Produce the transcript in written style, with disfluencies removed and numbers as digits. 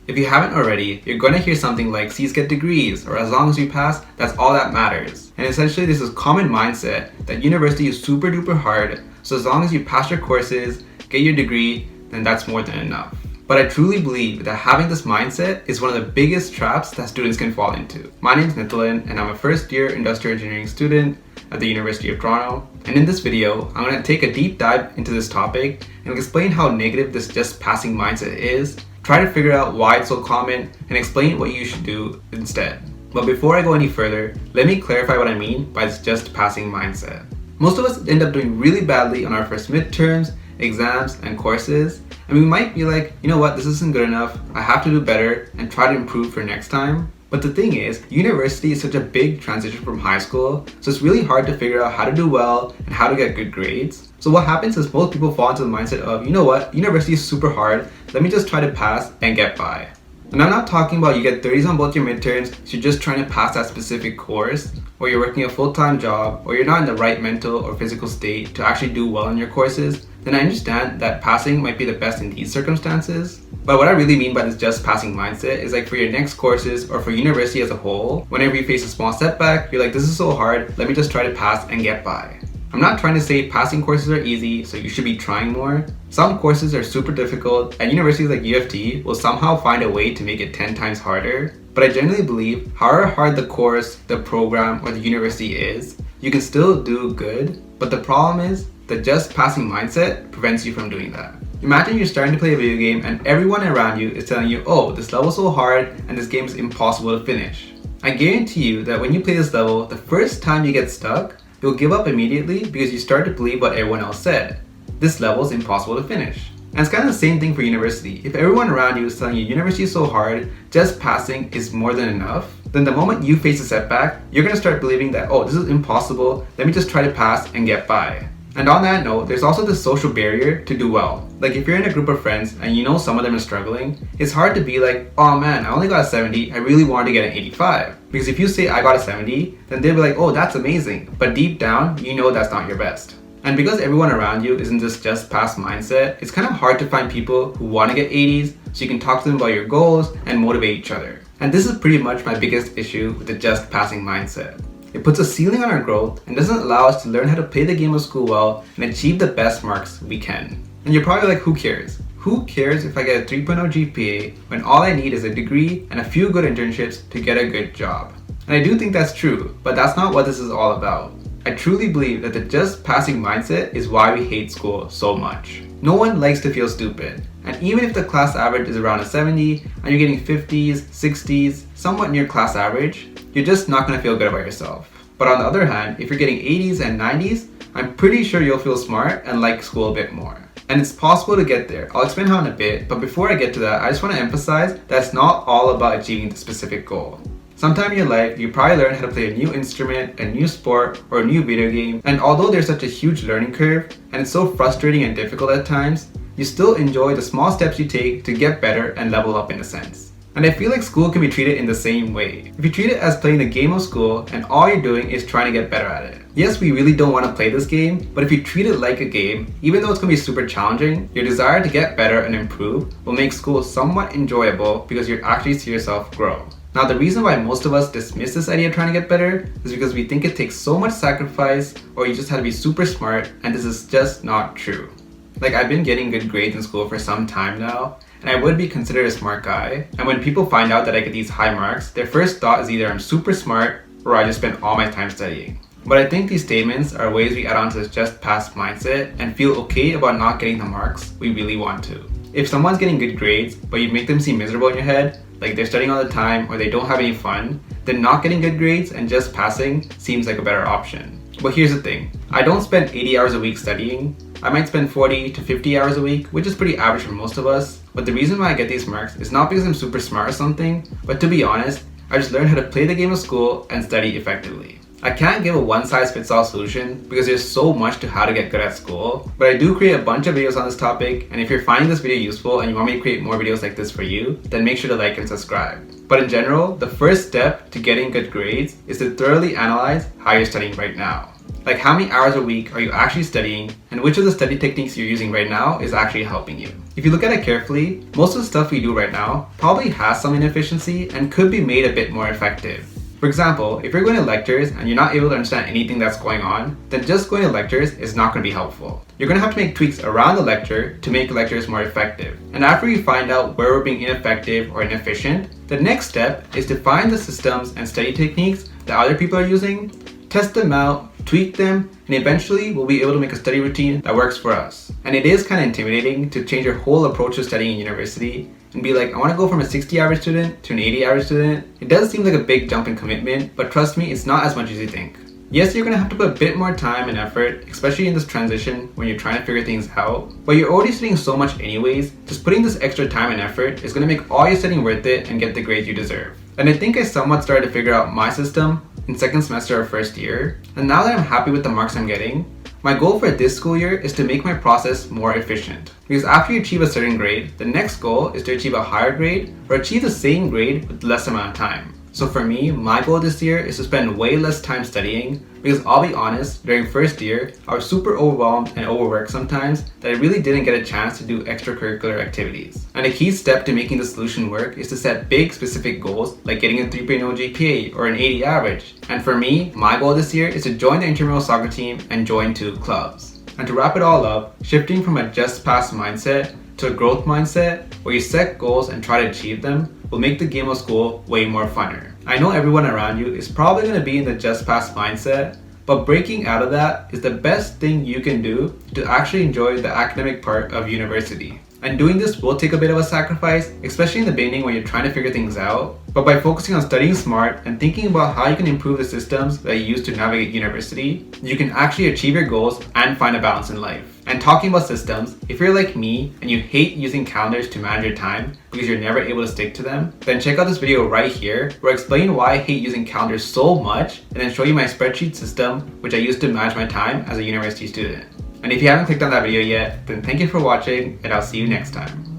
If you haven't already, you're going to hear something like C's get degrees, or as long as you pass, that's all that matters. And essentially this is common mindset that university is super duper hard, so as long as you pass your courses, get your degree, then that's more than enough. But I truly believe that having this mindset is one of the biggest traps that students can fall into. My name is Nithilan and I'm a first year industrial engineering student at the University of Toronto. And in this video, I'm going to take a deep dive into this topic and explain how negative this just passing mindset is, try to figure out why it's so common, and explain what you should do instead. But before I go any further, let me clarify what I mean by this just passing mindset. Most of us end up doing really badly on our first midterms, exams, and courses, and we might be like, you know what, this isn't good enough, I have to do better and try to improve for next time. But the thing is, university is such a big transition from high school, so it's really hard to figure out how to do well and how to get good grades. So what happens is most people fall into the mindset of, you know what, university is super hard, let me just try to pass and get by. And I'm not talking about you get 30s on both your midterms, so you're just trying to pass that specific course, or you're working a full-time job, or you're not in the right mental or physical state to actually do well in your courses. Then I understand that passing might be the best in these circumstances. But what I really mean by this just passing mindset is like for your next courses or for university as a whole, whenever you face a small setback, you're like, this is so hard, let me just try to pass and get by. I'm not trying to say passing courses are easy, so you should be trying more. Some courses are super difficult, and universities like UFT will somehow find a way to make it 10 times harder. But I generally believe, however hard the course, the program, or the university is, you can still do good. But the problem is, the just passing mindset prevents you from doing that. Imagine you're starting to play a video game and everyone around you is telling you, oh, this level's so hard and this game is impossible to finish. I guarantee you that when you play this level, the first time you get stuck, you'll give up immediately because you start to believe what everyone else said. This level is impossible to finish. And it's kind of the same thing for university. If everyone around you is telling you university is so hard, just passing is more than enough, then the moment you face a setback, you're going to start believing that, oh, this is impossible, let me just try to pass and get by. And on that note, there's also this social barrier to do well. Like if you're in a group of friends and you know some of them are struggling, it's hard to be like, oh man, I only got a 70, I really wanted to get an 85. Because if you say I got a 70, then they'll be like, oh, that's amazing. But deep down, you know that's not your best. And because everyone around you is in this just pass mindset, it's kind of hard to find people who want to get 80s so you can talk to them about your goals and motivate each other. And this is pretty much my biggest issue with the just passing mindset. It puts a ceiling on our growth and doesn't allow us to learn how to play the game of school well and achieve the best marks we can. And you're probably like, who cares? Who cares if I get a 3.0 GPA when all I need is a degree and a few good internships to get a good job? And I do think that's true, but that's not what this is all about. I truly believe that the just passing mindset is why we hate school so much. No one likes to feel stupid. And even if the class average is around a 70 and you're getting 50s, 60s, somewhat near class average, you're just not going to feel good about yourself. But on the other hand, if you're getting 80s and 90s, I'm pretty sure you'll feel smart and like school a bit more. And it's possible to get there. I'll explain how in a bit, but before I get to that, I just want to emphasize that it's not all about achieving the specific goal. Sometime in your life, you probably learn how to play a new instrument, a new sport, or a new video game, and although there's such a huge learning curve, and it's so frustrating and difficult at times, you still enjoy the small steps you take to get better and level up in a sense. And I feel like school can be treated in the same way. If you treat it as playing the game of school and all you're doing is trying to get better at it. Yes, we really don't want to play this game, but if you treat it like a game, even though it's going to be super challenging, your desire to get better and improve will make school somewhat enjoyable because you actually see yourself grow. Now, the reason why most of us dismiss this idea of trying to get better is because we think it takes so much sacrifice or you just have to be super smart, and this is just not true. Like, I've been getting good grades in school for some time now, and I would be considered a smart guy. And when people find out that I get these high marks, their first thought is either I'm super smart or I just spent all my time studying. But I think these statements are ways we add on to this just pass mindset and feel okay about not getting the marks we really want to. If someone's getting good grades, but you make them seem miserable in your head, like they're studying all the time or they don't have any fun, then not getting good grades and just passing seems like a better option. But here's the thing, I don't spend 80 hours a week studying. I might spend 40 to 50 hours a week, which is pretty average for most of us. But the reason why I get these marks is not because I'm super smart or something, but to be honest, I just learned how to play the game of school and study effectively. I can't give a one-size-fits-all solution because there's so much to how to get good at school, but I do create a bunch of videos on this topic, and if you're finding this video useful and you want me to create more videos like this for you, then make sure to like and subscribe. But in general, the first step to getting good grades is to thoroughly analyze how you're studying right now. Like how many hours a week are you actually studying, and which of the study techniques you're using right now is actually helping you. If you look at it carefully, most of the stuff we do right now probably has some inefficiency and could be made a bit more effective. For example, if you're going to lectures and you're not able to understand anything that's going on, then just going to lectures is not going to be helpful. You're going to have to make tweaks around the lecture to make lectures more effective. And after you find out where we're being ineffective or inefficient, the next step is to find the systems and study techniques that other people are using, test them out, tweak them, and eventually we'll be able to make a study routine that works for us. And it is kind of intimidating to change your whole approach to studying in university and be like, I want to go from a 60 average student to an 80 average student. It does seem like a big jump in commitment, but trust me, it's not as much as you think. Yes, you're going to have to put a bit more time and effort, especially in this transition when you're trying to figure things out, but you're already studying so much anyways. Just putting this extra time and effort is going to make all your studying worth it and get the grades you deserve. And I think I somewhat started to figure out my system in second semester or first year, and now that I'm happy with the marks I'm getting, my goal for this school year is to make my process more efficient. Because after you achieve a certain grade, the next goal is to achieve a higher grade or achieve the same grade with less amount of time. So for me, my goal this year is to spend way less time studying, because I'll be honest, during first year, I was super overwhelmed and overworked sometimes that I really didn't get a chance to do extracurricular activities. And a key step to making the solution work is to set big specific goals like getting a 3.0 GPA or an 80 average. And for me, my goal this year is to join the intramural soccer team and join 2 clubs. And to wrap it all up, shifting from a just pass mindset to a growth mindset where you set goals and try to achieve them will make the game of school way more funner. I know everyone around you is probably going to be in the just pass mindset, but breaking out of that is the best thing you can do to actually enjoy the academic part of university. And doing this will take a bit of a sacrifice, especially in the beginning when you're trying to figure things out. But by focusing on studying smart and thinking about how you can improve the systems that you use to navigate university, you can actually achieve your goals and find a balance in life. And talking about systems, if you're like me and you hate using calendars to manage your time because you're never able to stick to them, then check out this video right here where I explain why I hate using calendars so much and then show you my spreadsheet system which I use to manage my time as a university student. And if you haven't clicked on that video yet, then thank you for watching and I'll see you next time.